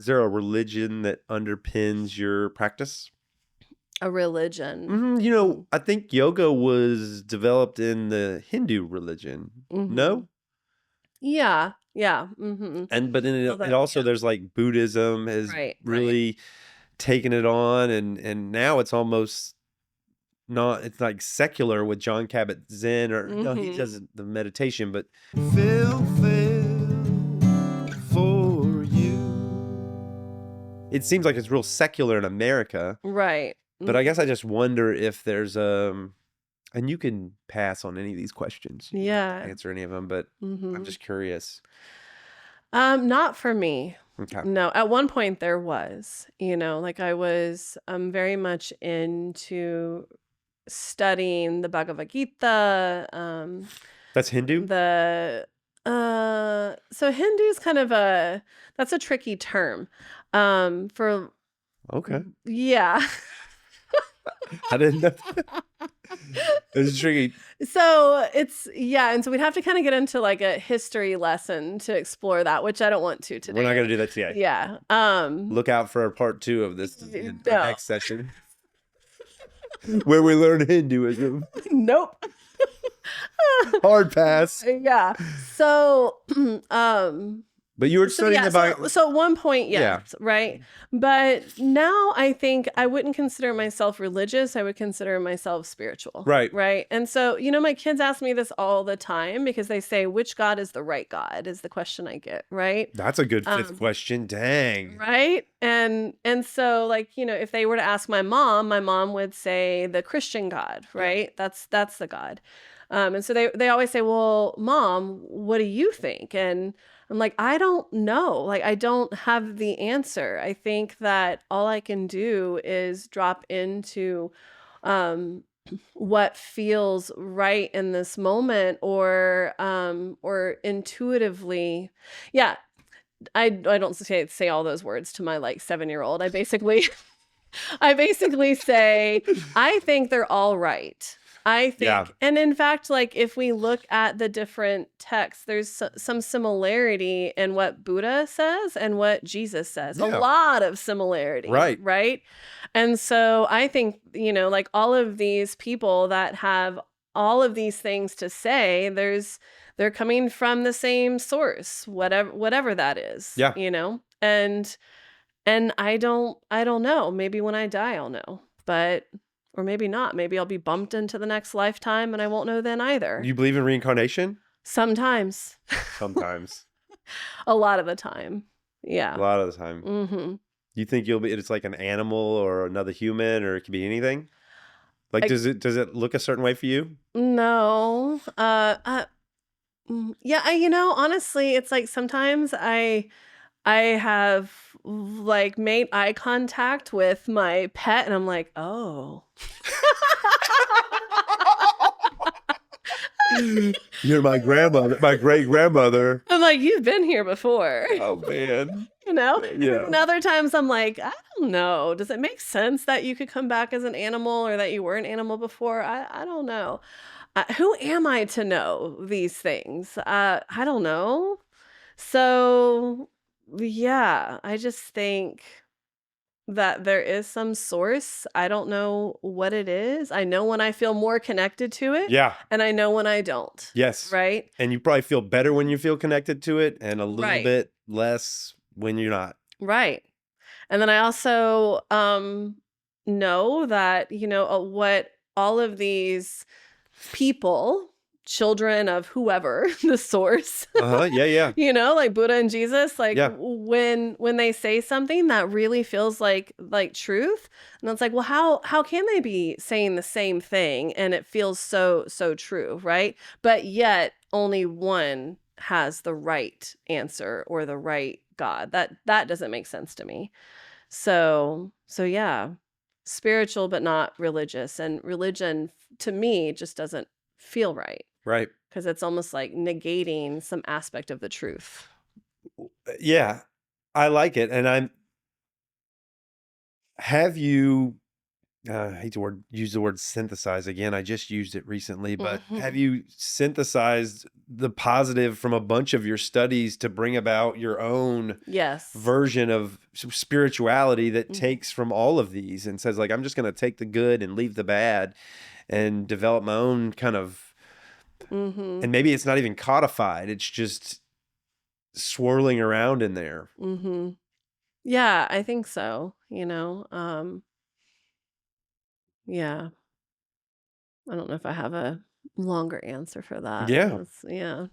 Is there a religion that underpins your practice? A religion. I think yoga was developed in the Hindu religion. No? Yeah. But then it also, there's like Buddhism has really taken it on, and now it's almost not, it's like secular with John Kabat-Zinn, or no, he does the meditation, but Phil for you. It seems like it's real secular in America. Right. But I guess I just wonder if there's and you can pass on any of these questions. You don't have to answer any of them, but I'm just curious. Not for me. Okay. No, at one point there was, like I was very much into studying the Bhagavad Gita. That's Hindu? So Hindu is kind of that's a tricky term. For Okay. Yeah. I didn't know. It's tricky. So and so we'd have to kind of get into like a history lesson to explore that, which I don't want to today. We're not going to do that today. Yeah. Look out for part 2 of this next session, where we learn Hinduism. Nope. Hard pass. Yeah. So, but you were studying about... So at one point, yes, right? But now I think I wouldn't consider myself religious. I would consider myself spiritual. Right. Right. And so, my kids ask me this all the time because they say, which God is the right God, is the question I get, right? That's a good 5th question. Dang. Right. And so, like, if they were to ask my mom would say the Christian God, right? Yeah. That's the God. And so they always say, well, Mom, what do you think? And I'm like, I don't know. Like, I don't have the answer. I think that all I can do is drop into what feels right in this moment, or intuitively. Yeah. I don't say all those words to my like 7-year-old. I basically say, I think they're all right. I think, and in fact, like if we look at the different texts, there's some similarity in what Buddha says and what Jesus says. A lot of similarity. Right. And so I think, like all of these people that have all of these things to say, they're coming from the same source, whatever that is. Yeah. And I don't know. Maybe when I die, I'll know. Or maybe not. Maybe I'll be bumped into the next lifetime and I won't know then either. Do you believe in reincarnation? Sometimes. Sometimes. A lot of the time. Yeah. A lot of the time. Mm-hmm. You think it's like an animal or another human, or it could be anything? Like, does it look a certain way for you? No. Yeah, honestly, it's like sometimes I have like made eye contact with my pet and I'm like, oh. You're my grandmother, my great grandmother. I'm like, you've been here before. Oh man. Yeah. And other times I'm like, I don't know. Does it make sense that you could come back as an animal, or that you were an animal before? I don't know. Who am I to know these things? I don't know. So yeah, I just think that there is some source. I don't know what it is. I know when I feel more connected to it. Yeah. And I know when I don't. Yes. Right. And you probably feel better when you feel connected to it, and a little bit less when you're not. Right. And then I also know that, what all of these people, children of whoever the source, yeah like Buddha and Jesus, like when they say something that really feels like truth, and it's like, well, how can they be saying the same thing and it feels so true, right? But yet only one has the right answer or the right God. That doesn't make sense to me. So yeah, spiritual but not religious, and religion to me just doesn't feel right. Right. Because it's almost like negating some aspect of the truth. Yeah, I like it. And have you I hate to use the word synthesize again. I just used it recently, but have Mhm. you synthesized the positive from a bunch of your studies to bring about your own Yes. version of spirituality that Mhm. takes from all of these and says, like, I'm just going to take the good and leave the bad and develop my own kind of, Mhm. and maybe it's not even codified, it's just swirling around in there. Mhm. Yeah, I think so, yeah. I don't know if I have a longer answer for that. Yeah. That's yeah.